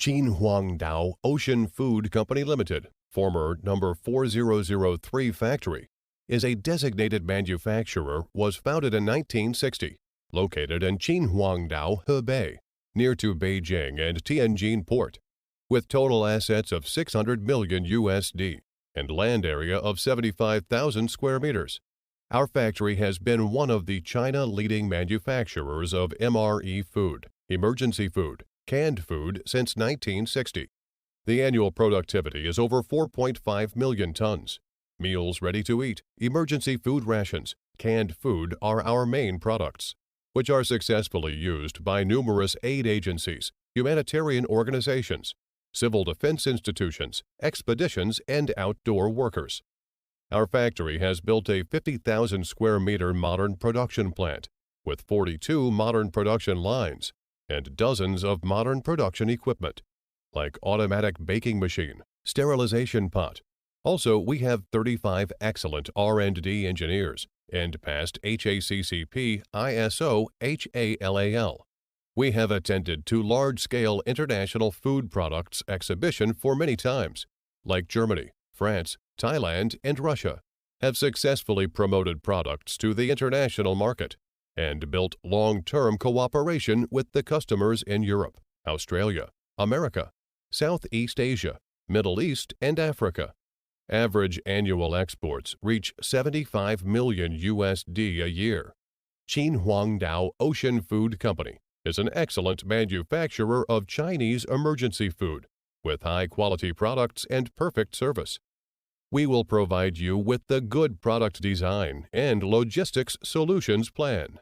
Qinhuangdao Ocean Food Company Limited, former number 4003 factory, is a designated manufacturer, was founded in 1960, located in Qinhuangdao, Hebei, near to Beijing and Tianjin Port, with total assets of 600 million USD and land area of 75,000 square meters. Our factory has been one of the China leading manufacturers of MRE food, emergency food, canned food since 1960. The annual productivity is over 4.5 million tons. Meals ready to eat, emergency food rations, canned food are our main products, which are successfully used by numerous aid agencies, humanitarian organizations, civil defense institutions, expeditions, and outdoor workers. Our factory has built a 50,000 square meter modern production plant with 42 modern production lines and dozens of modern production equipment, like automatic baking machine, sterilization pot. Also, we have 35 excellent R&D engineers and passed HACCP ISO HALAL. We have attended to large-scale international food products exhibition for many times, like Germany, France, Thailand, and Russia, have successfully promoted products to the international market, and built long-term cooperation with the customers in Europe, Australia, America, Southeast Asia, Middle East, and Africa. Average annual exports reach 75 million USD a year. Qinhuangdao Ocean Food Company is an excellent manufacturer of Chinese emergency food with high-quality products and perfect service. We will provide you with the good product design and logistics solutions plan.